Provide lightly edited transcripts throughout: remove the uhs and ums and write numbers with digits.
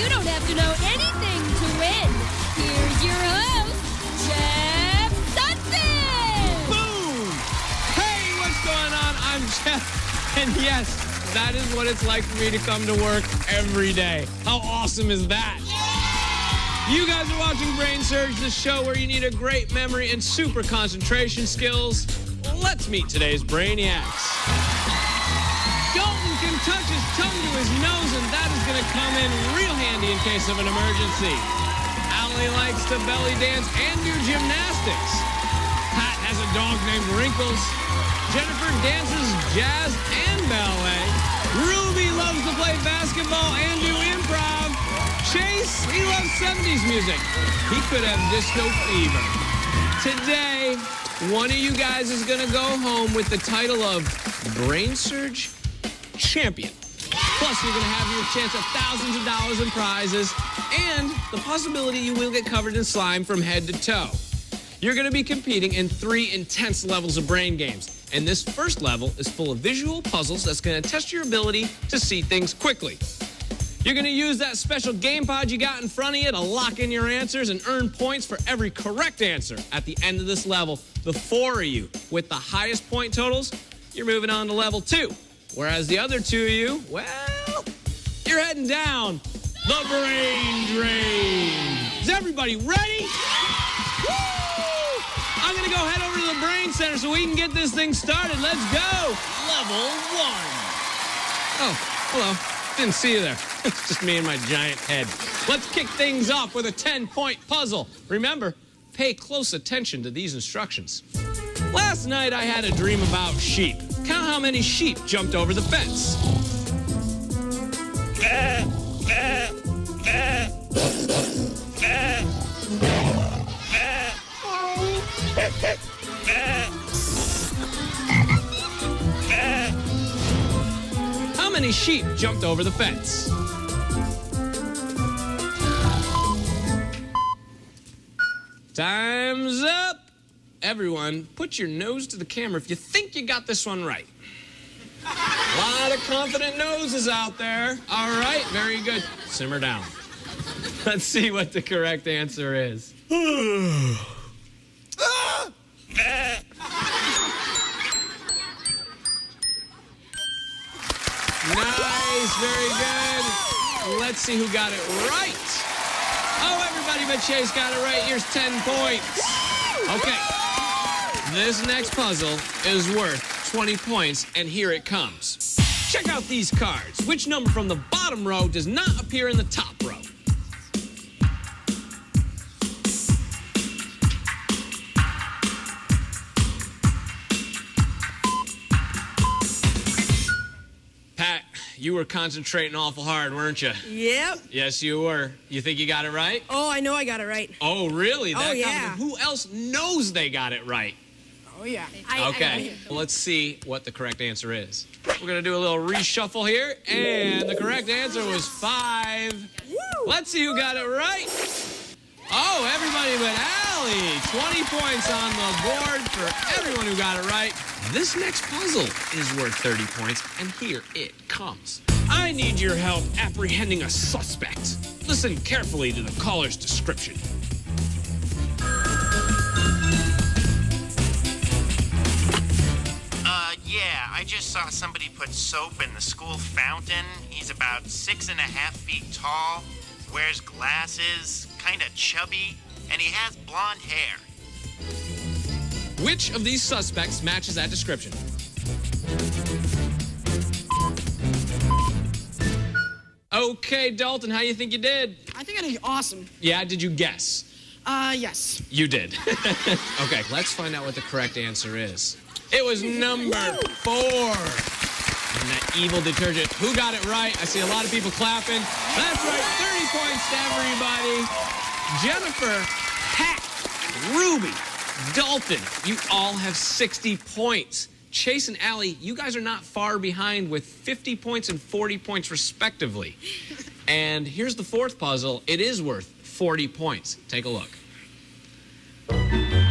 you don't have to know anything to win. Here's your host, Jeff Dutton. Boom! Hey, what's going on? I'm Jeff, and yes, that is what it's like for me to come to work every day. How awesome is that? You guys are watching Brainsurge, the show where you need a great memory and super concentration skills. Let's meet today's Brainiacs. Dalton can touch his tongue to his nose, and that is going to come in real handy in case of an emergency. Allie likes to belly dance and do gymnastics. Pat has a dog named Wrinkles. Jennifer dances jazz and ballet. Ruby loves to play basketball and do improv. Chase, he loves 70s music. He could have disco fever. Today, one of you guys is going to go home with the title of Brainsurge Champion. Plus, you're going to have your chance at thousands of dollars in prizes and the possibility you will get covered in slime from head to toe. You're going to be competing in 3 intense levels of brain games. And this first level is full of visual puzzles that's going to test your ability to see things quickly. You're going to use that special game pod you got in front of you to lock in your answers and earn points for every correct answer. At the end of this level, the 4 of you with the highest point totals, you're moving on to level 2. Whereas the other 2 of you, well, you're heading down the brain drain. Is everybody ready? Woo! I'm going to go head over to the brain center so we can get this thing started. Let's go. Level 1. Oh, hello. Didn't see you there. It's just me and my giant head. Let's kick things off with a 10-point puzzle. Remember, pay close attention to these instructions. Last night I had a dream about sheep. Count how many sheep jumped over the fence. How many sheep jumped over the fence? Time's up. Everyone, put your nose to the camera if you think you got this one right. A lot of confident noses out there. All right, very good. Simmer down. Let's see what the correct answer is. Nice, very good. Let's see who got it right. Oh, everybody but Chase got it right. Here's 10 points. Okay. This next puzzle is worth 20 points, and here it comes. Check out these cards. Which number from the bottom row does not appear in the top row? You were concentrating awful hard, weren't you? Yep. Yes, you were. You think you got it right? Oh, I know I got it right. Oh, really? That yeah. Who else knows they got it right? Oh, yeah. Okay, let's see what the correct answer is. We're going to do a little reshuffle here, and the correct answer was 5. Woo! Let's see who got it right. Oh, everybody but Allie. 20 points on the board for everyone who got it right. This next puzzle is worth 30 points, and here it comes. I need your help apprehending a suspect. Listen carefully to the caller's description. Yeah, I just saw somebody put soap in the school fountain. He's about 6.5 feet tall, wears glasses, kind of chubby, and he has blonde hair. Which of these suspects matches that description? Okay, Dalton, how do you think you did? I think I did awesome. Yeah, did you guess? Yes. You did. Okay, let's find out what the correct answer is. It was number 4. And that evil detergent. Who got it right? I see a lot of people clapping. That's right, 30 points to everybody. Jennifer, Pat, Ruby, Dalton, you all have 60 points. Chase and Allie, you guys are not far behind with 50 points and 40 points respectively. And here's the 4th puzzle. It is worth 40 points. Take a look.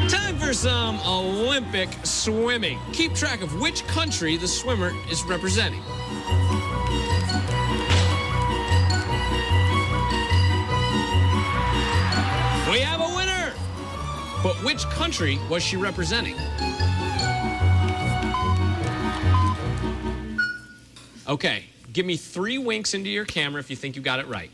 Time for some Olympic swimming. Keep track of which country the swimmer is representing. But which country was she representing? Okay, give me 3 winks into your camera if you think you got it right.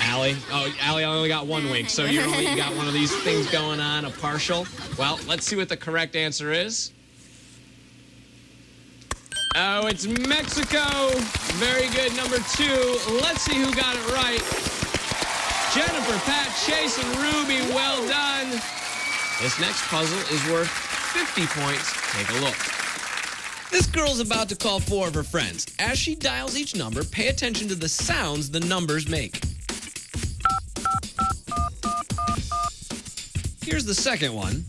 Allie? Oh, Allie only got 1 wink, so you got one of these things going on, a partial. Well, let's see what the correct answer is. Oh, it's Mexico. Very good, number 2. Let's see who got it right. Jennifer, Pat, Chase, and Ruby, well done. This next puzzle is worth 50 points. Take a look. This girl's about to call 4 of her friends. As she dials each number, pay attention to the sounds the numbers make. Here's the second one.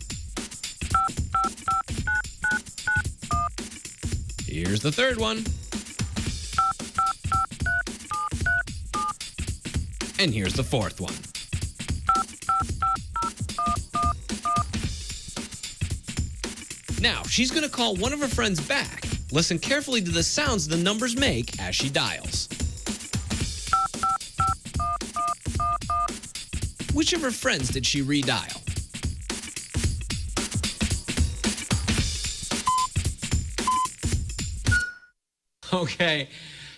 Here's the third one. And here's the fourth one. Now, she's going to call one of her friends back. Listen carefully to the sounds the numbers make as she dials. Which of her friends did she redial? Okay,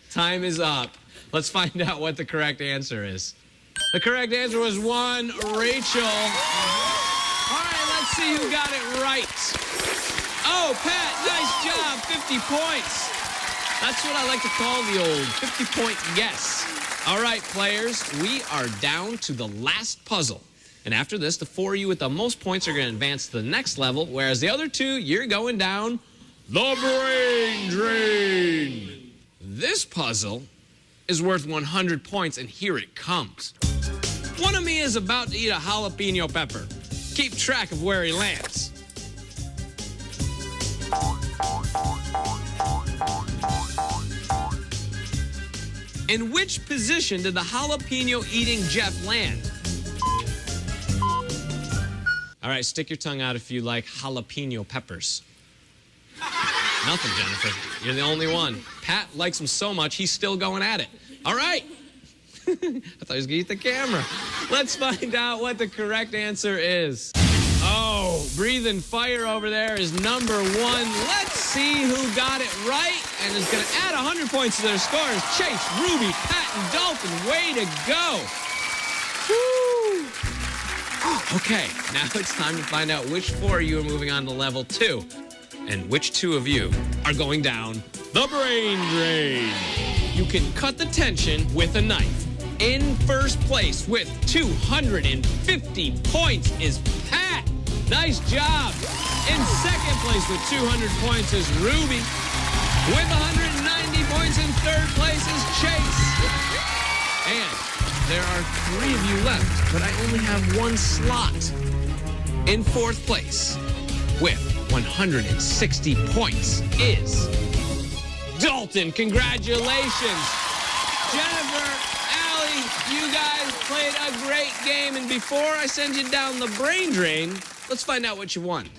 time is up. Let's find out what the correct answer is. The correct answer was 1, Rachel. All right, let's see who got it right. Oh, Pat, nice job, 50 points. That's what I like to call the old 50-point guess. All right, players, we are down to the last puzzle. And after this, the 4 of you with the most points are going to advance to the next level, whereas the other 2, you're going down the brain drain. This puzzle is worth 100 points, and here it comes. One of me is about to eat a jalapeno pepper. Keep track of where he lands. In which position did the jalapeno-eating Jeff land? All right, stick your tongue out if you like jalapeno peppers. Nothing, Jennifer. You're the only one. Pat likes them so much, he's still going at it. All right. I thought he was going to eat the camera. Let's find out what the correct answer is. Oh, breathing fire over there is number 1. Let's see who got it right and is going to add 100 points to their scores. Chase, Ruby, Pat, and Dalton. Way to go. Woo. Okay, now it's time to find out which 4 of you are moving on to level 2 and which 2 of you are going down the brain drain. You can cut the tension with a knife. In first place with 250 points is Pat. Nice job. In second place with 200 points is Ruby. With 190 points in third place is Chase. And there are 3 of you left, but I only have 1 slot. In fourth place with 160 points is Dalton. Congratulations. Jennifer, Allie, you guys played a great game. And before I send you down the brain drain, let's find out what you won.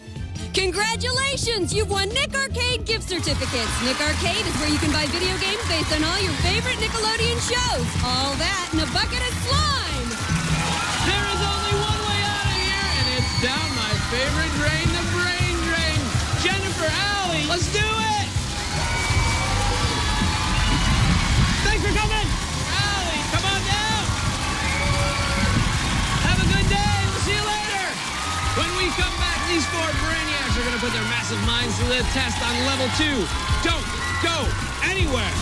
Congratulations! You've won Nick Arcade gift certificates. Nick Arcade is where you can buy video games based on all your favorite Nickelodeon shows. All that in a bucket of slime. There is only one way out of here, and it's down my favorite drain, the brain drain. Jennifer, Allie, let's do it! Thanks for coming! Allie, come on down! Have a good day, we'll see you later! When we come back, these 4 Brainiacs are going to put their massive minds to the test on level 2. Don't go anywhere!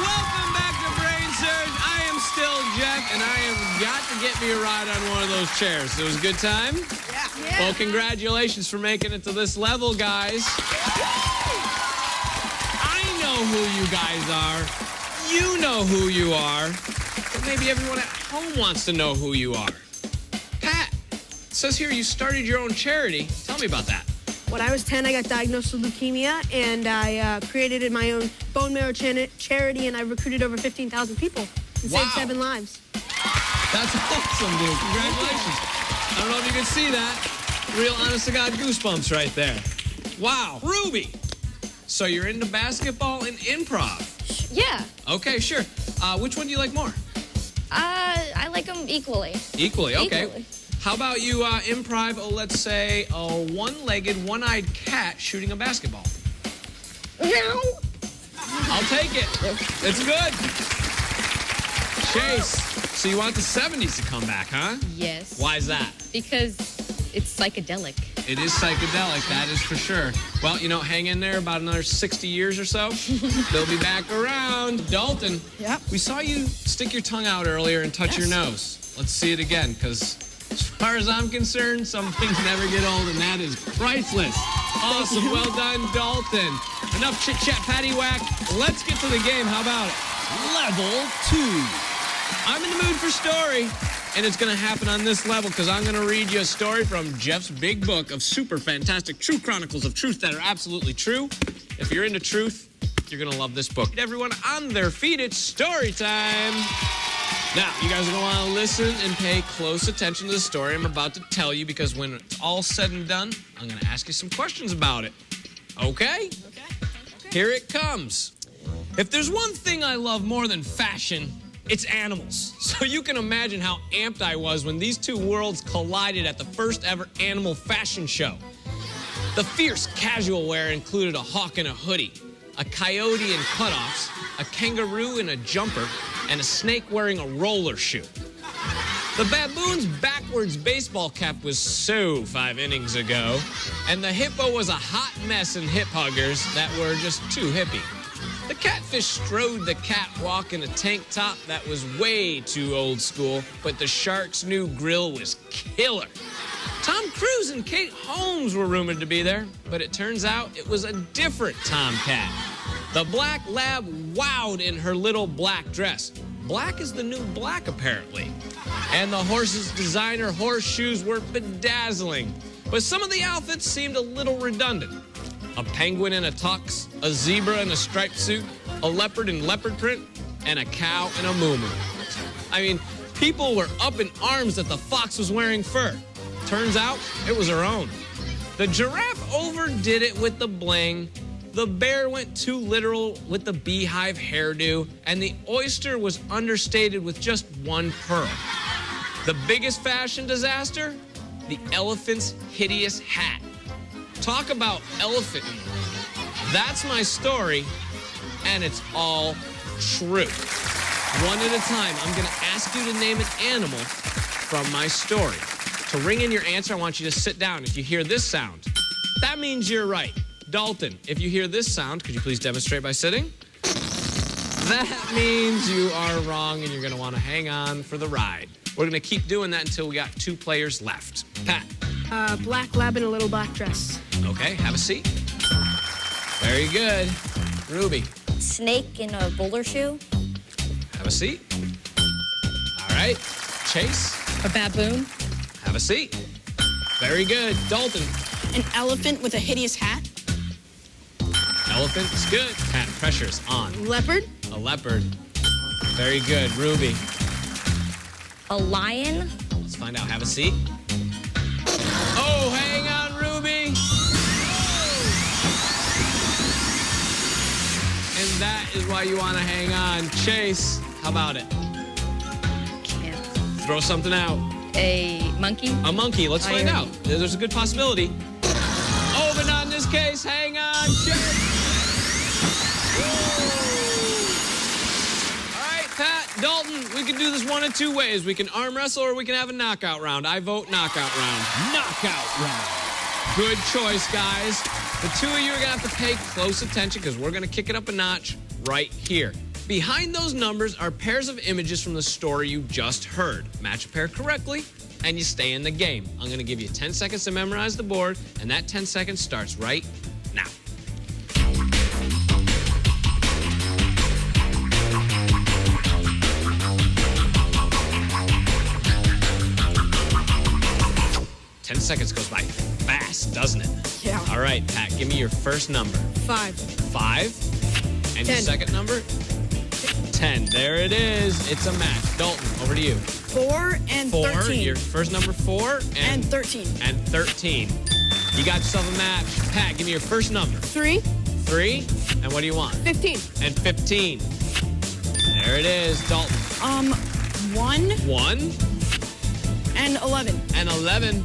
Welcome back to Brainsurge. I am still Jeff, and I have got to get me a ride on one of those chairs. It was a good time? Yeah. Well, congratulations for making it to this level, guys. I know who you guys are. You know who you are. But maybe everyone at home wants to know who you are. Pat, it says here you started your own charity. Tell me about that. When I was 10, I got diagnosed with leukemia, and I created my own bone marrow charity, and I recruited over 15,000 people and saved 7 lives. That's awesome, dude. Congratulations. I don't know if you can see that. Real honest-to-God goosebumps right there. Wow. Ruby, So you're into basketball and improv. Yeah. Okay, sure. Which one do you like more? I like them equally. Equally, okay. Equally. How about you improv, let's say, a one-legged, one-eyed cat shooting a basketball? No. I'll take it. It's good. Chase, so you want the 70s to come back, huh? Yes. Why is that? Because it's psychedelic. It is psychedelic, that is for sure. Well, you know, hang in there about another 60 years or so. They'll be back around. Dalton, Yep. we saw you stick your tongue out earlier and touch your nose. Let's see it again, because as far as I'm concerned, some things never get old, and that is priceless. Awesome. Well done, Dalton. Enough chit-chat, paddywhack. Let's get to the game. How about it? Level 2. I'm in the mood for story, and it's going to happen on this level because I'm going to read you a story from Jeff's big book of super fantastic true chronicles of truth that are absolutely true. If you're into truth, you're going to love this book. Everyone on their feet, it's story time. Now, you guys are going to want to listen and pay close attention to the story I'm about to tell you because when it's all said and done, I'm going to ask you some questions about it. Okay? Here it comes. If there's one thing I love more than fashion, it's animals. So you can imagine how amped I was when these two worlds collided at the first ever animal fashion show. The fierce casual wear included a hawk in a hoodie, a coyote in cutoffs, a kangaroo in a jumper, and a snake wearing a roller shoe. The baboon's backwards baseball cap was so 5 innings ago, and the hippo was a hot mess in hip huggers that were just too hippie. The catfish strode the catwalk in a tank top that was way too old school, but the shark's new grill was killer. Tom Cruise and Kate Holmes were rumored to be there, but it turns out it was a different Tomcat. The black lab wowed in her little black dress. Black is the new black, apparently. And the horse's designer horseshoes were bedazzling. But some of the outfits seemed a little redundant. A penguin in a tux, a zebra in a striped suit, a leopard in leopard print, and a cow in a muumuu. I mean, people were up in arms that the fox was wearing fur. Turns out, it was her own. The giraffe overdid it with the bling. The bear went too literal with the beehive hairdo, and the oyster was understated with just one pearl. The biggest fashion disaster? The elephant's hideous hat. Talk about elephant. That's my story, and it's all true. One at a time, I'm going to ask you to name an animal from my story. To ring in your answer, I want you to sit down. If you hear this sound, that means you're right. Dalton, if you hear this sound, could you please demonstrate by sitting? That means you are wrong and you're going to want to hang on for the ride. We're going to keep doing that until we got 2 players left. Pat. Black lab in a little black dress. Okay, have a seat. Very good. Ruby. Snake in a roller shoe. Have a seat. All right. Chase. A baboon. Have a seat. Very good. Dalton. An elephant with a hideous hat. Elephant is good. Pat, pressure's on. Leopard. A leopard. Very good. Ruby. A lion. Let's find out. Have a seat. Oh, hang on, Ruby. And that is why you want to hang on. Chase, how about it? Can't. Throw something out. A monkey. A monkey. Let's find out. There's a good possibility. Oh, but not in this case. Hang on, Chase. All right, Pat, Dalton, we can do this one of 2 ways. We can arm wrestle or we can have a knockout round. I vote knockout round. Knockout round. Good choice, guys. The 2 of you are going to have to pay close attention because we're going to kick it up a notch right here. Behind those numbers are pairs of images from the story you just heard. Match a pair correctly, and you stay in the game. I'm going to give you 10 seconds to memorize the board, and that 10 seconds starts right now. Seconds goes by fast, doesn't it? Yeah. All right, Pat, give me your first number. 5. 5. And 10. your second number? 10. There it is. It's a match. Dalton, over to you. 4 and 4. 13. Your first number 4 and 13. And 13. You got yourself a match. Pat, give me your first number. 3. 3. And what do you want? 15. And 15. There it is, Dalton. 1 1 and 11. and 11.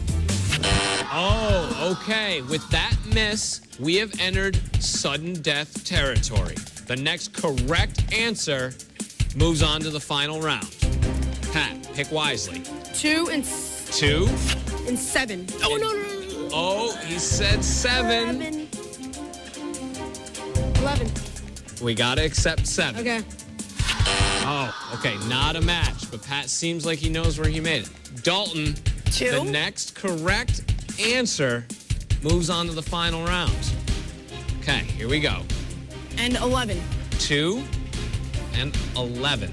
Oh, okay. With that miss, we have entered sudden death territory. The next correct answer moves on to the final round. Pat, pick wisely. 2 and 2. 7. Oh, no. Oh, he said 7. 11. We gotta accept 7. Okay. Oh, okay, not a match, but Pat seems like he knows where he made it. Dalton, 2. the next correct answer moves on to the final round. Okay, here we go. And 11. 2 and 11.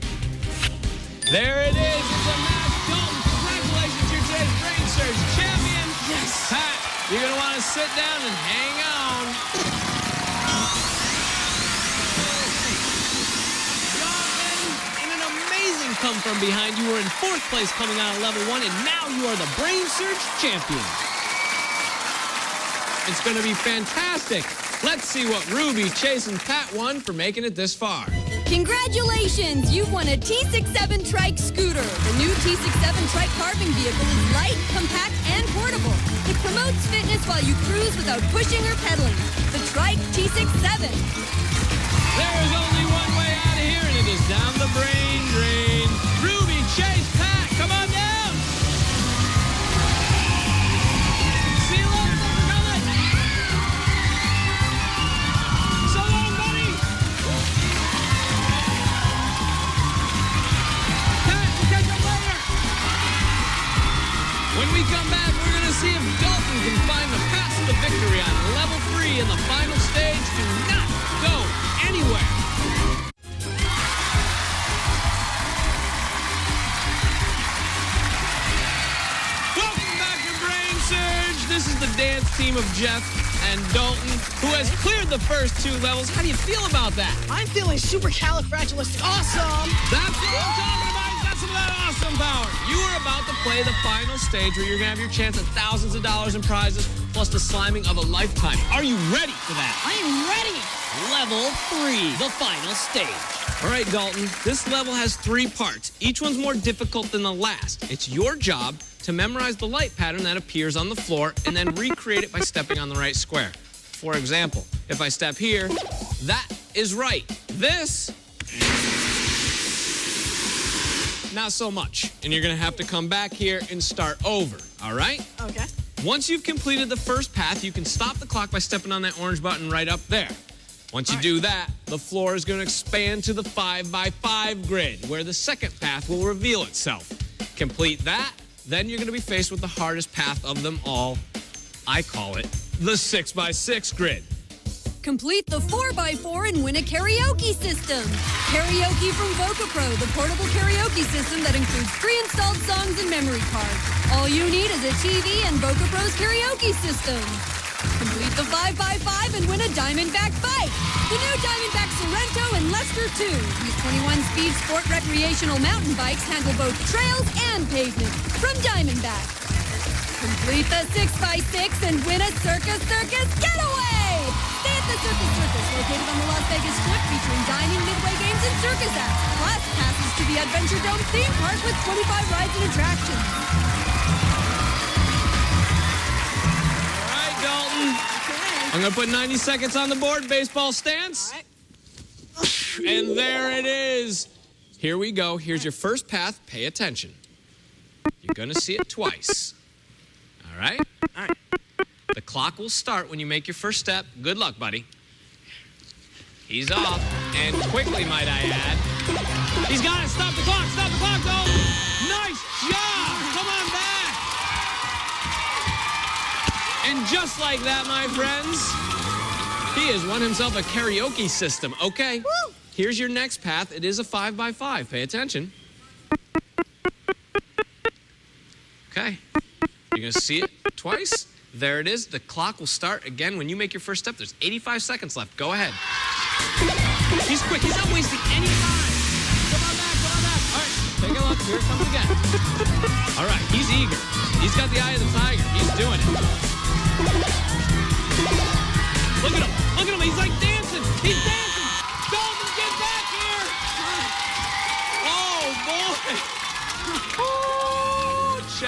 There it is. It's a match. Dalton, congratulations. You're today's Brainsurge champion. Yes. Pat, you're going to want to sit down and hang on. In an amazing come from behind, you were in 4th place coming out of level 1, and now you are the Brainsurge champion. It's going to be fantastic. Let's see what Ruby, Chase, and Pat won for making it this far. Congratulations! You've won a T67 Trike scooter. The new T67 Trike carving vehicle is light, compact, and portable. It promotes fitness while you cruise without pushing or pedaling. The Trike T67. There is only one way out of here, and it is down the brain drain. Ruby, Chase, Pat, come on down. See you later, Leprechaun. So long, buddy. Pat, we'll catch up later. When we come back, we're going to see if Dalton can find the path to victory on level 3 in the final stage. Do not go anywhere. Welcome back to Brainsurge. This is the dance team of Jeff and Dalton, who has cleared the first 2 levels. How do you feel about that? I'm feeling supercalifragilistic awesome. That's what I'm talking about. He's got some of that awesome power. You are about to play the final stage where you're going to have your chance at thousands of dollars in prizes, plus the sliming of a lifetime. Are you ready for that? I am ready. Level 3, the final stage. All right, Dalton, this level has 3 parts. Each one's more difficult than the last. It's your job to memorize the light pattern that appears on the floor and then recreate it by stepping on the right square. For example, if I step here, that is right. This, not so much. And you're gonna have to come back here and start over, all right? Okay. Once you've completed the first path, you can stop the clock by stepping on that orange button right up there. Once you do that, the floor is going to expand to the 5x5 grid, where the second path will reveal itself. Complete that, then you're going to be faced with the hardest path of them all. I call it the 6x6 grid. Complete the 4x4 and win a karaoke system. Karaoke from VocaPro, the portable karaoke system that includes pre-installed songs and memory cards. All you need is a TV and VocaPro's karaoke system. Complete the 5x5 and win a Diamondback bike. The new Diamondback Sorrento and Lester 2. These 21-speed sport recreational mountain bikes handle both trails and pavement from Diamondback. Complete the 6x6 and win a Circus getaway. Stay at the Circus, located on the Las Vegas Strip, featuring dining, midway games, and circus acts. Plus, passes to the Adventure Dome theme park with 25 rides and attractions. I'm going to put 90 seconds on the board. Baseball stance. All right. And there it is. Here we go. Here's your first path. Pay attention. You're going to see it twice. All right? All right. The clock will start when you make your first step. Good luck, buddy. He's off. And quickly, might I add. He's got it. Stop the clock. Stop the clock, though. Nice job. Come on back. And just like that, my friends, he has won himself a karaoke system. Okay, here's your next path. It is a 5x5. Pay attention. Okay, you're going to see it twice. There it is. The clock will start again when you make your first step. There's 85 seconds left. Go ahead. He's quick. He's not wasting any time. Come on back. Come on back. All right, take a look. Here it comes again. All right, he's eager. He's got the eye of the tiger. He's doing it. Look at him. Look at him. He's like dancing.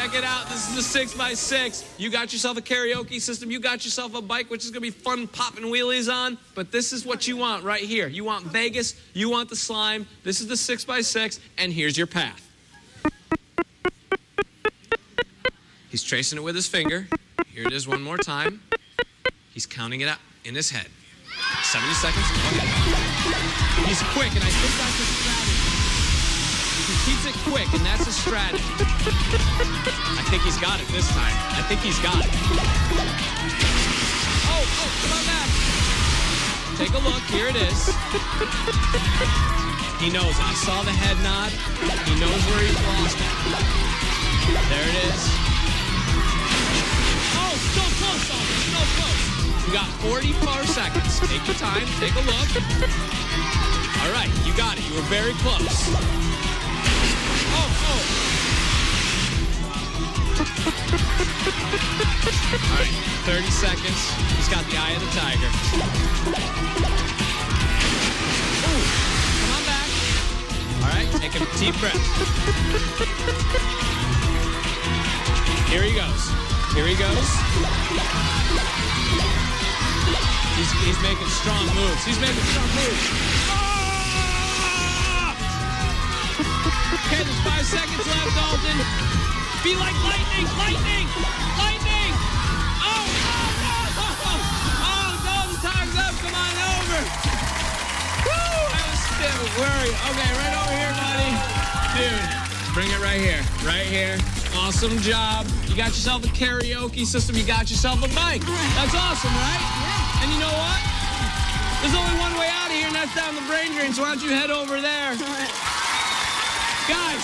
check it out. This is the 6x6. You got yourself a karaoke system. You got yourself a bike, which is going to be fun popping wheelies on. But this is what you want right here. You want Vegas. You want the slime. This is the 6x6, and here's your path. He's tracing it with his finger. Here it is one more time. He's counting it out in his head. 70 seconds. Okay. He's quick, and I think that's his strategy. He keeps it quick, and that's his strategy. I think he's got it this time. I think he's got it. Oh, come on back. Take a look. Here it is. He knows. I saw the head nod. He knows where he's lost it. There it is. Oh, still close, Dalton. Still close. You got 44 seconds. Take your time. Take a look. All right, you got it. You were very close. Oh. All right, 30 seconds. He's got the eye of the tiger. Ooh, come on back. All right, take a deep breath. Here he goes. Here he goes. He's making strong moves. He's making strong moves. Okay, there's 5 seconds left, Dalton. Be like lightning, lightning, lightning. Oh, Dalton, time's up. Come on over. Woo, I was still worried. Okay, right over here, buddy. Dude, bring it right here, right here. Awesome job. You got yourself a karaoke system. You got yourself a bike. That's awesome, right? Yeah. And you know what? There's only one way out of here, and that's down the brain drain, so why don't you head over there? Guys,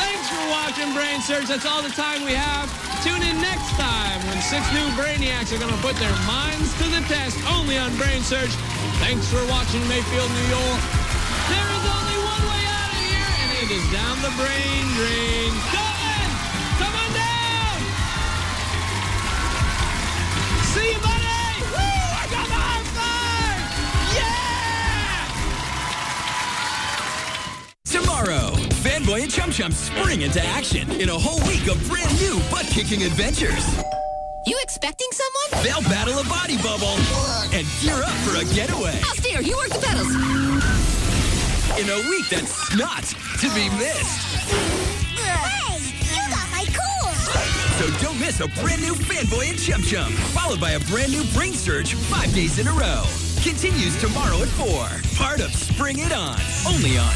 thanks for watching Brainsurge. That's all the time we have. Tune in next time when 6 new Brainiacs are going to put their minds to the test only on Brainsurge. Thanks for watching Mayfield, New York. There is only one way out of here, and it is down the brain drain. Dalton, come on down. See you, buddy. Woo, I got the high five. Yeah! Tomorrow, Fanboy and Chum Chum spring into action in a whole week of brand new butt-kicking adventures. You expecting someone? They'll battle a body bubble and gear up for a getaway. I'll steer. You work the pedals. In a week that's not to be missed. Hey, you got my cool. So don't miss a brand new Fanboy and Chum Chum, followed by a brand new Brainsurge 5 days in a row. Continues tomorrow at 4. Part of Spring It On. Only on